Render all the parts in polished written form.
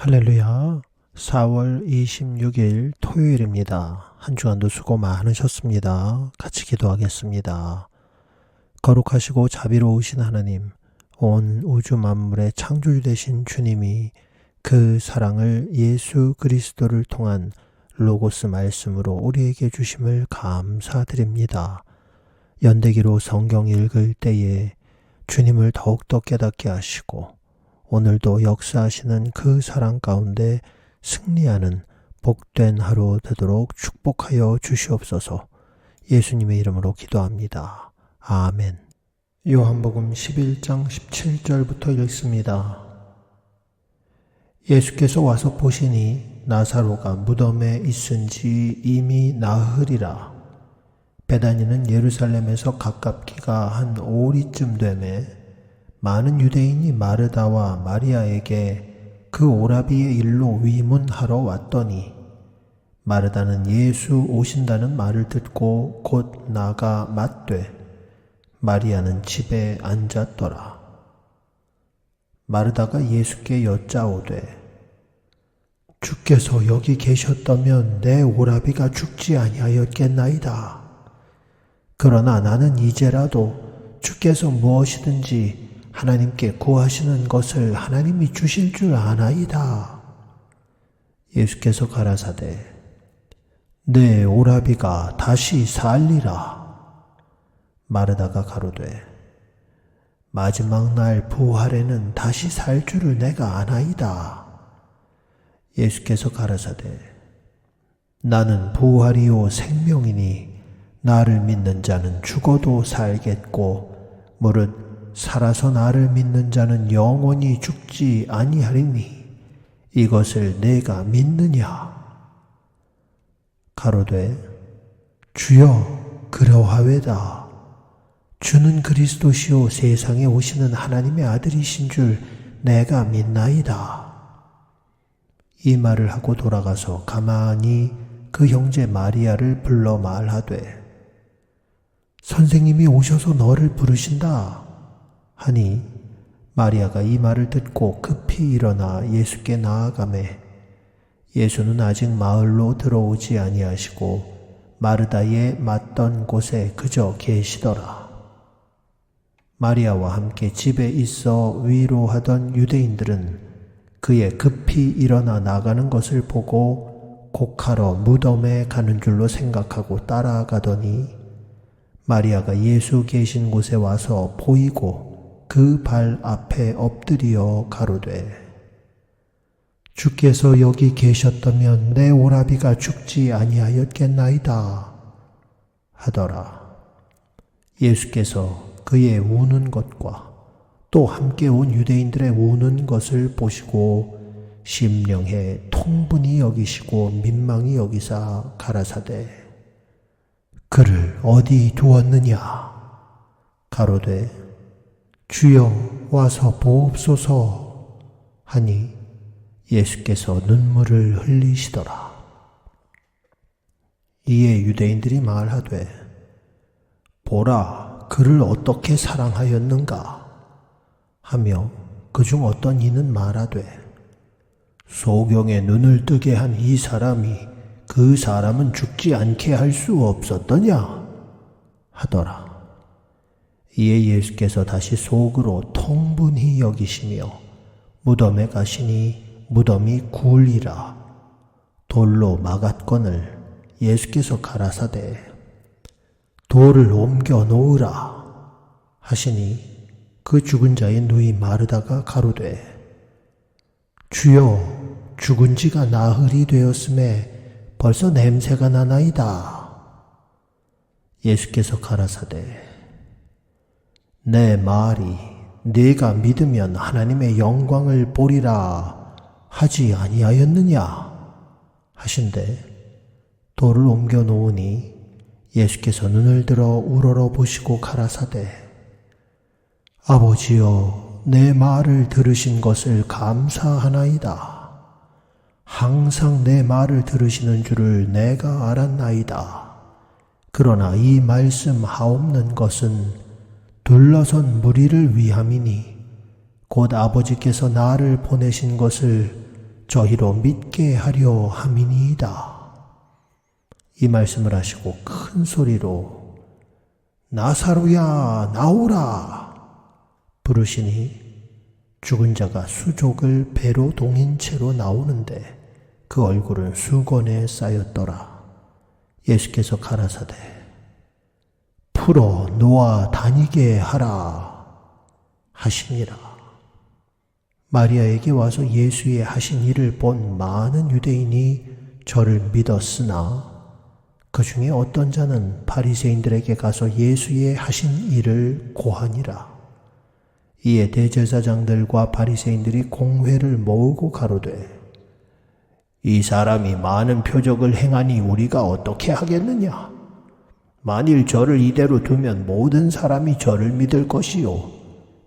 할렐루야. 4월 26일 토요일입니다. 한 주간도 수고 많으셨습니다. 같이 기도하겠습니다. 거룩하시고 자비로우신 하나님, 온 우주 만물의 창조주 되신 주님이 그 사랑을 예수 그리스도를 통한 로고스 말씀으로 우리에게 주심을 감사드립니다. 연대기로 성경 읽을 때에 주님을 더욱더 깨닫게 하시고 오늘도 역사하시는 그 사랑 가운데 승리하는 복된 하루 되도록 축복하여 주시옵소서. 예수님의 이름으로 기도합니다. 아멘. 요한복음 11장 17절부터 읽습니다. 예수께서 와서 보시니 나사로가 무덤에 있은지 이미 나흘이라. 베다니는 예루살렘에서 가깝기가 한 오리쯤 되매 많은 유대인이 마르다와 마리아에게 그 오라비의 일로 위문하러 왔더니 마르다는 예수 오신다는 말을 듣고 곧 나가 맞되 마리아는 집에 앉았더라. 마르다가 예수께 여짜오되 주께서 여기 계셨다면 내 오라비가 죽지 아니하였겠나이다. 그러나 나는 이제라도 주께서 무엇이든지 하나님께 구하시는 것을 하나님이 주실 줄 아나이다. 예수께서 가라사대 내 오라비가 다시 살리라. 마르다가 가로되 마지막 날 부활에는 다시 살 줄을 내가 아나이다. 예수께서 가라사대 나는 부활이요 생명이니 나를 믿는 자는 죽어도 살겠고 무릇 살아서 나를 믿는 자는 영원히 죽지 아니하리니 이것을 내가 믿느냐? 가로되 주여 그러하외다. 주는 그리스도시요 세상에 오시는 하나님의 아들이신 줄 내가 믿나이다. 이 말을 하고 돌아가서 가만히 그 형제 마리아를 불러 말하되 선생님이 오셔서 너를 부르신다. 하니 마리아가 이 말을 듣고 급히 일어나 예수께 나아가매 예수는 아직 마을로 들어오지 아니하시고 마르다의 맞던 곳에 그저 계시더라. 마리아와 함께 집에 있어 위로하던 유대인들은 그의 급히 일어나 나가는 것을 보고 곡하러 무덤에 가는 줄로 생각하고 따라가더니 마리아가 예수 계신 곳에 와서 보이고 그 발 앞에 엎드려 가로되 주께서 여기 계셨다면 내 오라비가 죽지 아니하였겠나이다 하더라. 예수께서 그의 우는 것과 또 함께 온 유대인들의 우는 것을 보시고 심령에 통분히 여기시고 민망히 여기사 가라사대 그를 어디 두었느냐? 가로되 주여 와서 보옵소서 하니 예수께서 눈물을 흘리시더라. 이에 유대인들이 말하되 보라 그를 어떻게 사랑하였는가 하며 그중 어떤 이는 말하되 소경의 눈을 뜨게 한 이 사람이 그 사람은 죽지 않게 할 수 없었더냐 하더라. 이에 예수께서 다시 속으로 통분히 여기시며 무덤에 가시니 무덤이 굴이라 돌로 막았거늘 예수께서 가라사대 돌을 옮겨 놓으라 하시니 그 죽은 자의 누이 마르다가 가로되 주여 죽은 지가 나흘이 되었음에 벌써 냄새가 나나이다. 예수께서 가라사대 내 말이 네가 믿으면 하나님의 영광을 보리라 하지 아니하였느냐 하신대 돌을 옮겨 놓으니 예수께서 눈을 들어 우러러 보시고 가라사대 아버지여 내 말을 들으신 것을 감사하나이다. 항상 내 말을 들으시는 줄을 내가 알았나이다. 그러나 이 말씀 하옵는 것은 둘러선 무리를 위함이니 곧 아버지께서 나를 보내신 것을 저희로 믿게 하려 함이니이다. 이 말씀을 하시고 큰 소리로 나사로야 나오라 부르시니 죽은 자가 수족을 배로 동인 채로 나오는데 그 얼굴은 수건에 쌓였더라. 예수께서 가라사대 풀어 놓아 다니게 하라 하시니라. 마리아에게 와서 예수의 하신 일을 본 많은 유대인이 저를 믿었으나 그 중에 어떤 자는 바리새인들에게 가서 예수의 하신 일을 고하니라. 이에 대제사장들과 바리새인들이 공회를 모으고 가로되 이 사람이 많은 표적을 행하니 우리가 어떻게 하겠느냐? 만일 저를 이대로 두면 모든 사람이 저를 믿을 것이요.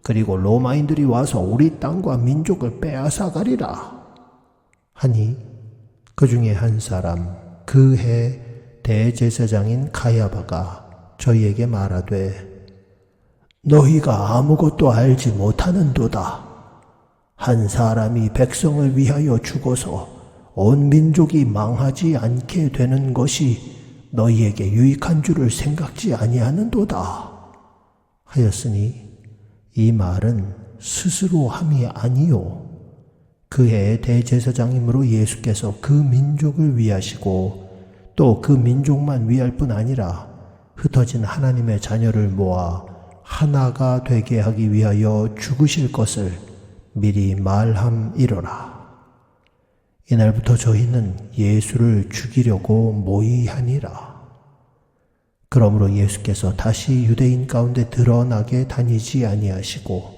그리고 로마인들이 와서 우리 땅과 민족을 빼앗아 가리라. 하니 그 중에 한 사람 그 해 대제사장인 가야바가 저희에게 말하되 너희가 아무것도 알지 못하는도다. 한 사람이 백성을 위하여 죽어서 온 민족이 망하지 않게 되는 것이 너희에게 유익한 줄을 생각지 아니하는도다. 하였으니 이 말은 스스로 함이 아니요 그해 대제사장이므로 예수께서 그 민족을 위하시고 또 그 민족만 위할 뿐 아니라 흩어진 하나님의 자녀를 모아 하나가 되게 하기 위하여 죽으실 것을 미리 말함이로라. 이날부터 저희는 예수를 죽이려고 모의하니라. 그러므로 예수께서 다시 유대인 가운데 드러나게 다니지 아니하시고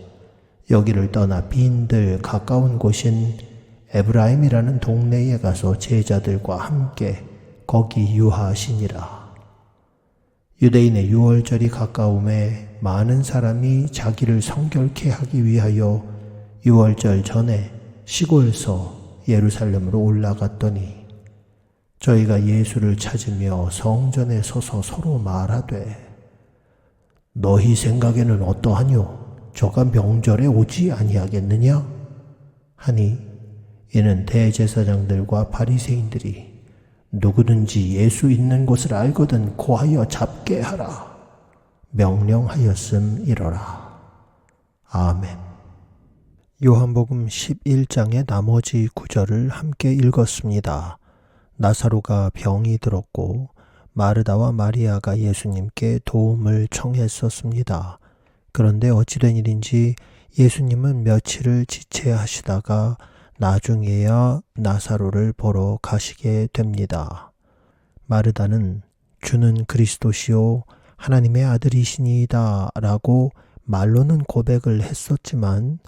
여기를 떠나 빈들 가까운 곳인 에브라임이라는 동네에 가서 제자들과 함께 거기 유하시니라. 유대인의 유월절이 가까움에 많은 사람이 자기를 성결케 하기 위하여 유월절 전에 시골서 예루살렘으로 올라갔더니 저희가 예수를 찾으며 성전에 서서 서로 말하되 너희 생각에는 어떠하뇨? 저가 명절에 오지 아니하겠느냐? 하니 이는 대제사장들과 바리새인들이 누구든지 예수 있는 곳을 알거든 고하여 잡게 하라 명령하였음이로라. 아멘. 요한복음 11장의 나머지 구절을 함께 읽었습니다. 나사로가 병이 들었고 마르다와 마리아가 예수님께 도움을 청했었습니다. 그런데 어찌된 일인지 예수님은 며칠을 지체하시다가 나중에야 나사로를 보러 가시게 됩니다. 마르다는 주는 그리스도시요 하나님의 아들이시니이다 라고 말로는 고백을 했었지만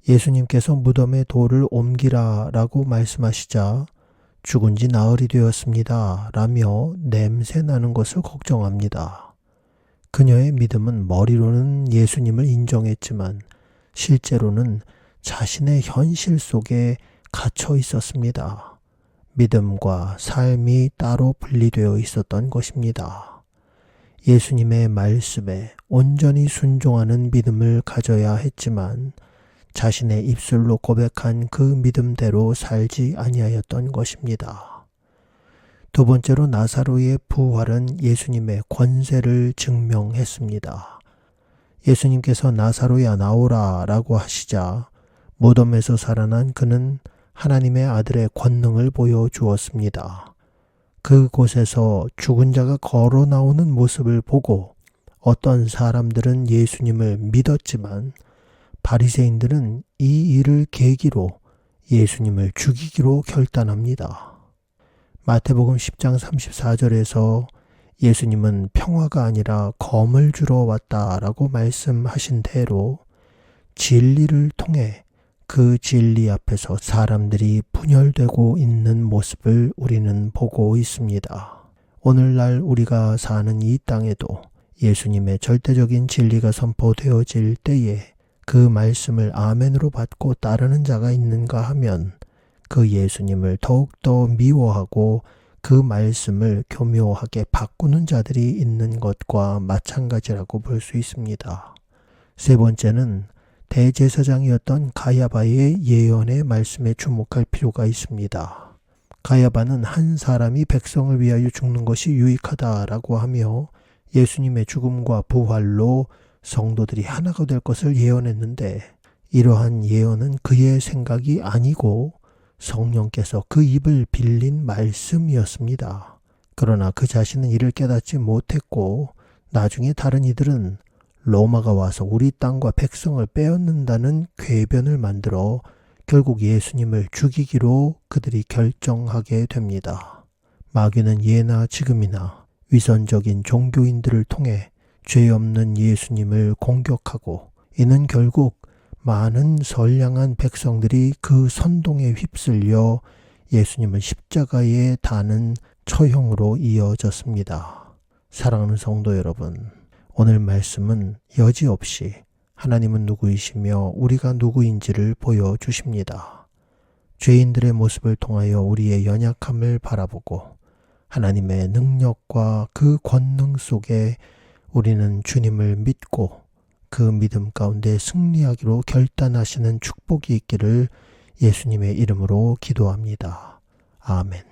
예수님께서 무덤에 돌을 옮기라 라고 말씀하시자 죽은 지 나흘이 되었습니다 라며 냄새 나는 것을 걱정합니다. 그녀의 믿음은 머리로는 예수님을 인정했지만 실제로는 자신의 현실 속에 갇혀 있었습니다. 믿음과 삶이 따로 분리되어 있었던 것입니다. 예수님의 말씀에 온전히 순종하는 믿음을 가져야 했지만 자신의 입술로 고백한 그 믿음대로 살지 아니하였던 것입니다. 두 번째로 나사로의 부활은 예수님의 권세를 증명했습니다. 예수님께서 나사로야 나오라 라고 하시자 무덤에서 살아난 그는 하나님의 아들의 권능을 보여주었습니다. 그곳에서 죽은 자가 걸어 나오는 모습을 보고 어떤 사람들은 예수님을 믿었지만 바리새인들은 이 일을 계기로 예수님을 죽이기로 결단합니다. 마태복음 10장 34절에서 예수님은 평화가 아니라 검을 주러 왔다라고 말씀하신 대로 진리를 통해 그 진리 앞에서 사람들이 분열되고 있는 모습을 우리는 보고 있습니다. 오늘날 우리가 사는 이 땅에도 예수님의 절대적인 진리가 선포되어질 때에 그 말씀을 아멘으로 받고 따르는 자가 있는가 하면 그 예수님을 더욱더 미워하고 그 말씀을 교묘하게 바꾸는 자들이 있는 것과 마찬가지라고 볼 수 있습니다. 세 번째는 대제사장이었던 가야바의 예언의 말씀에 주목할 필요가 있습니다. 가야바는 한 사람이 백성을 위하여 죽는 것이 유익하다라고 하며 예수님의 죽음과 부활로 성도들이 하나가 될 것을 예언했는데, 이러한 예언은 그의 생각이 아니고 성령께서 그 입을 빌린 말씀이었습니다. 그러나 그 자신은 이를 깨닫지 못했고, 나중에 다른 이들은 로마가 와서 우리 땅과 백성을 빼앗는다는 궤변을 만들어 결국 예수님을 죽이기로 그들이 결정하게 됩니다. 마귀는 예나 지금이나 위선적인 종교인들을 통해 죄 없는 예수님을 공격하고, 이는 결국 많은 선량한 백성들이 그 선동에 휩쓸려 예수님을 십자가에 다는 처형으로 이어졌습니다. 사랑하는 성도 여러분, 오늘 말씀은 여지없이 하나님은 누구이시며 우리가 누구인지를 보여주십니다. 죄인들의 모습을 통하여 우리의 연약함을 바라보고 하나님의 능력과 그 권능 속에 우리는 주님을 믿고 그 믿음 가운데 승리하기로 결단하시는 축복이 있기를 예수님의 이름으로 기도합니다. 아멘.